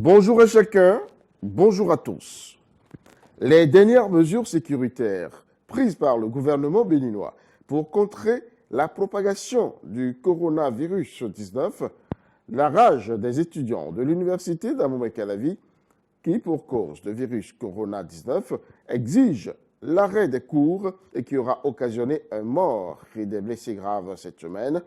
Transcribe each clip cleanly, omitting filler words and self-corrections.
Bonjour à chacun, bonjour à tous. Les dernières mesures sécuritaires prises par le gouvernement béninois pour contrer la propagation du coronavirus 19, la rage des étudiants de l'université d'Abomey-Calavi qui, pour cause de virus corona-19, exige l'arrêt des cours et qui aura occasionné un mort et des blessés graves cette semaine,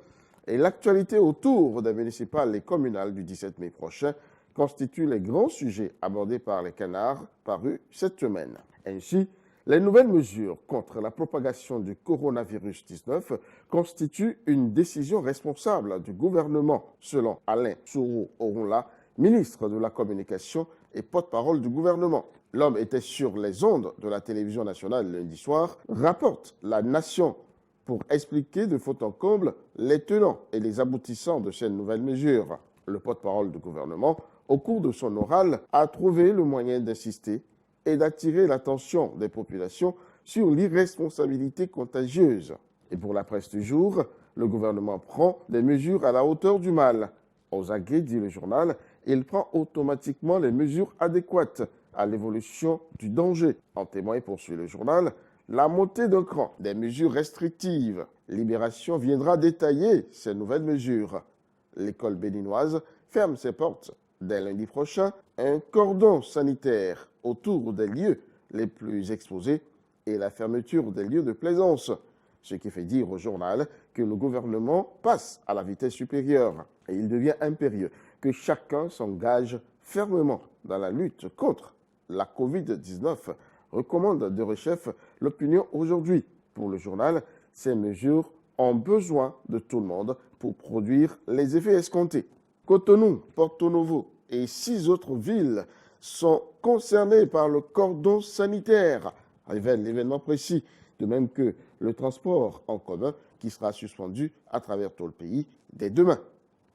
et l'actualité autour des municipales et communales du 17 mai prochain constituent les grands sujets abordés par les canards parus cette semaine. Ainsi, les nouvelles mesures contre la propagation du coronavirus 19 constituent une décision responsable du gouvernement, selon Alain Souro-Orunla, ministre de la Communication et porte-parole du gouvernement. L'homme était sur les ondes de la télévision nationale lundi soir, rapporte La Nation, pour expliquer de fond en comble les tenants et les aboutissants de ces nouvelles mesures. Le porte-parole du gouvernement, au cours de son oral, a trouvé le moyen d'insister et d'attirer l'attention des populations sur l'irresponsabilité contagieuse. Et pour la presse du jour, le gouvernement prend des mesures à la hauteur du mal. Aux aguets, dit le journal, il prend automatiquement les mesures adéquates à l'évolution du danger. En témoigne, poursuit le journal, la montée d'un cran des mesures restrictives. Libération viendra détailler ces nouvelles mesures. L'école béninoise ferme ses portes dès lundi prochain. Un cordon sanitaire autour des lieux les plus exposés et la fermeture des lieux de plaisance. Ce qui fait dire au journal que le gouvernement passe à la vitesse supérieure. Et il devient impérieux que chacun s'engage fermement dans la lutte contre la Covid-19, recommande de rechef l'opinion aujourd'hui. Pour le journal, ces mesures ont besoin de tout le monde pour produire les effets escomptés. Cotonou, Porto Novo et 6 autres villes sont concernées par le cordon sanitaire, révèle l'événement précis, de même que le transport en commun qui sera suspendu à travers tout le pays dès demain.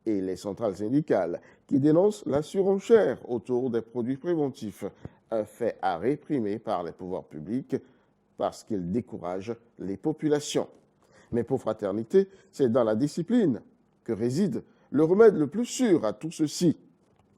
Et les centrales syndicales qui dénoncent la surenchère autour des produits préventifs, un fait à réprimer par les pouvoirs publics parce qu'il décourage les populations. Mais pour Fraternité, c'est dans la discipline que réside le remède le plus sûr à tout ceci.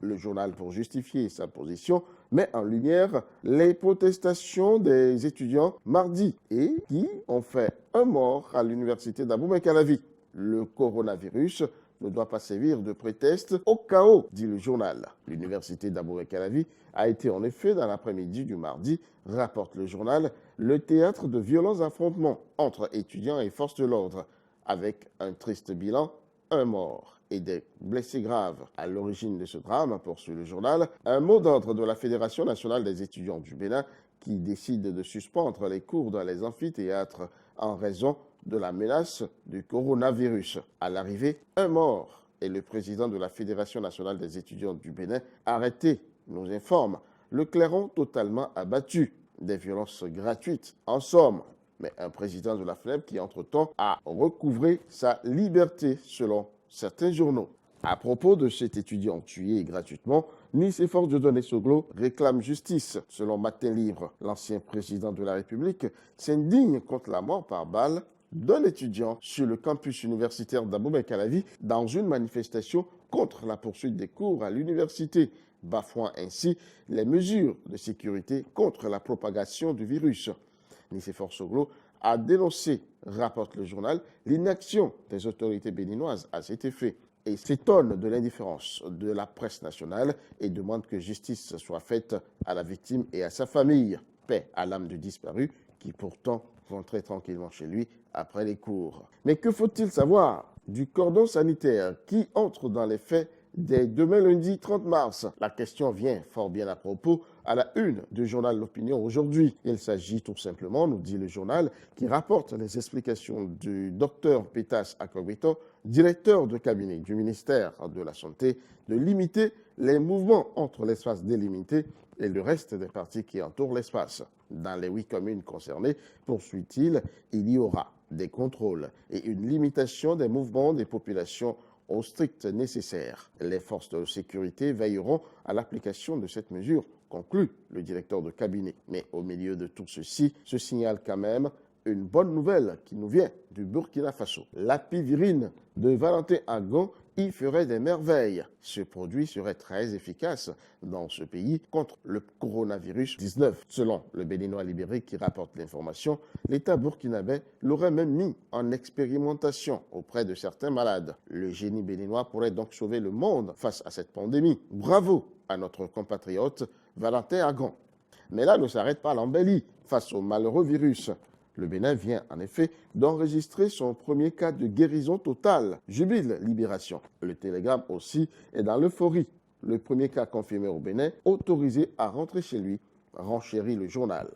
Le journal, pour justifier sa position, met en lumière les protestations des étudiants mardi et qui ont fait un mort à l'université d'Abomey-Calavi. Le coronavirus ne doit pas servir de prétexte au chaos, dit le journal. L'université d'Abomey-Calavi a été en effet, dans l'après-midi du mardi, rapporte le journal, le théâtre de violents affrontements entre étudiants et forces de l'ordre, avec un triste bilan, un mort et des blessés graves. À l'origine de ce drame, poursuit le journal, un mot d'ordre de la Fédération nationale des étudiants du Bénin qui décide de suspendre les cours dans les amphithéâtres en raison de la menace du coronavirus. À l'arrivée, un mort et le président de la Fédération nationale des étudiants du Bénin arrêté, nous informe, le clairon totalement abattu, des violences gratuites. En somme, mais un président de la FNEP qui, entre-temps, a recouvré sa liberté, selon certains journaux. À propos de cet étudiant tué gratuitement, Nice et Force Dieudonné Soglo réclament justice. Selon Matin Libre, l'ancien président de la République s'indigne contre la mort par balle d'un étudiant sur le campus universitaire d'Abomey-Calavi dans une manifestation contre la poursuite des cours à l'université, bafouant ainsi les mesures de sécurité contre la propagation du virus. Nicéphore Soglo a dénoncé, rapporte le journal, l'inaction des autorités béninoises à cet effet et s'étonne de l'indifférence de la presse nationale et demande que justice soit faite à la victime et à sa famille. Paix à l'âme du disparu qui pourtant rentrait tranquillement chez lui après les cours. Mais que faut-il savoir du cordon sanitaire qui entre dans les faits dès demain lundi 30 mars? La question vient fort bien à propos à la une du journal L'Opinion aujourd'hui. Il s'agit tout simplement, nous dit le journal, qui rapporte les explications du docteur Petas Akogbeto, directeur de cabinet du ministère de la Santé, de limiter les mouvements entre l'espace délimité et le reste des parties qui entourent l'espace. Dans les 8 communes concernées, poursuit-il, il y aura des contrôles et une limitation des mouvements des populations au strict nécessaire. Les forces de sécurité veilleront à l'application de cette mesure, conclut le directeur de cabinet. Mais au milieu de tout ceci, se signale quand même une bonne nouvelle qui nous vient du Burkina Faso. L'apivirine de Valentin Agon y ferait des merveilles. Ce produit serait très efficace dans ce pays contre le coronavirus 19. Selon le Béninois libéré qui rapporte l'information, l'État burkinabé l'aurait même mis en expérimentation auprès de certains malades. Le génie béninois pourrait donc sauver le monde face à cette pandémie. Bravo à notre compatriote Valentin Agon. Mais là ne s'arrête pas l'embellie face au malheureux virus. Le Bénin vient en effet d'enregistrer son premier cas de guérison totale. Jubile Libération. Le Télégramme aussi est dans l'euphorie. Le premier cas confirmé au Bénin, autorisé à rentrer chez lui, renchérit le journal.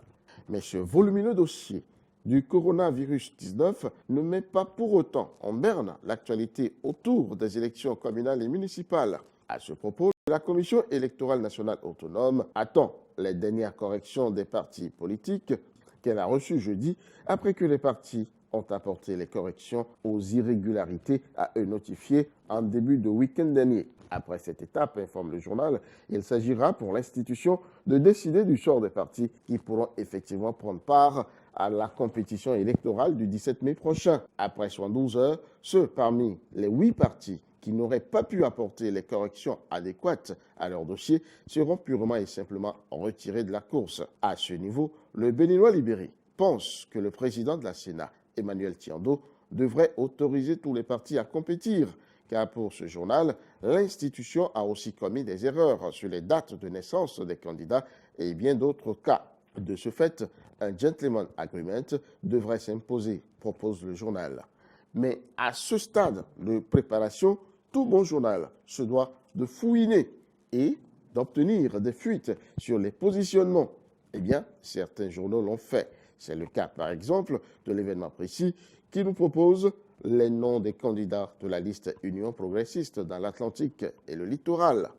Mais ce volumineux dossier du coronavirus 19 ne met pas pour autant en berne l'actualité autour des élections communales et municipales. À ce propos, la Commission électorale nationale autonome attend les dernières corrections des partis politiques qu'elle a reçues jeudi après que les partis ont apporté les corrections aux irrégularités à eux notifiées en début de week-end dernier. Après cette étape, informe le journal, il s'agira pour l'institution de décider du sort des partis qui pourront effectivement prendre part à la compétition électorale du 17 mai prochain. Après 72 heures, ceux parmi les 8 partis qui n'auraient pas pu apporter les corrections adéquates à leur dossier seront purement et simplement retirés de la course. À ce niveau, le Béninois libéré pense que le président de la Sénat, Emmanuel Tiando, devrait autoriser tous les partis à compétir, car pour ce journal, l'institution a aussi commis des erreurs sur les dates de naissance des candidats et bien d'autres cas. De ce fait, un gentleman agreement devrait s'imposer, propose le journal. Mais à ce stade de préparation, tout bon journal se doit de fouiner et d'obtenir des fuites sur les positionnements. Eh bien, certains journaux l'ont fait. C'est le cas, par exemple, de l'événement précis qui nous propose les noms des candidats de la liste Union progressiste dans l'Atlantique et le littoral.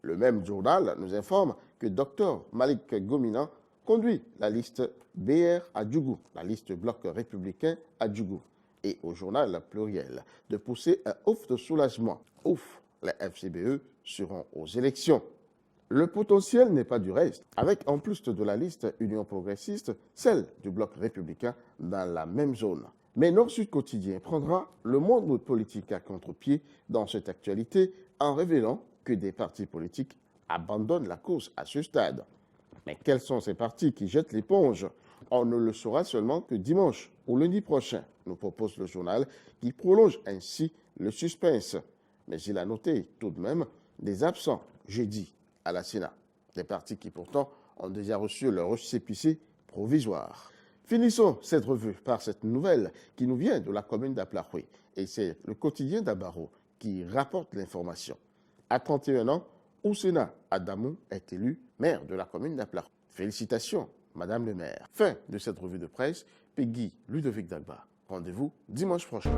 Le même journal nous informe que Dr Malik Gomina conduit la liste BR à Djougou, la liste Bloc républicain à Djougou. Et au journal Pluriel de pousser un ouf de soulagement. Ouf, les FCBE seront aux élections. Le potentiel n'est pas du reste, avec en plus de la liste Union progressiste, celle du Bloc républicain dans la même zone. Mais Nord-Sud Quotidien prendra le monde politique à contre-pied dans cette actualité en révélant que des partis politiques abandonnent la course à ce stade. Mais quels sont ces partis qui jettent l'éponge? On ne le saura seulement que dimanche ou lundi prochain, nous propose le journal, qui prolonge ainsi le suspense. Mais il a noté tout de même des absents jeudi à la Sénat, des partis qui pourtant ont déjà reçu leur récépissé provisoire. Finissons cette revue par cette nouvelle qui nous vient de la commune d'Aplaroué, et c'est le quotidien d'Abaro qui rapporte l'information. À 31 ans, Oussena Adamou est élu maire de la commune d'Aplaroué. Félicitations, Madame le maire. Fin de cette revue de presse. Peggy Ludovic Dagba. Rendez-vous dimanche prochain.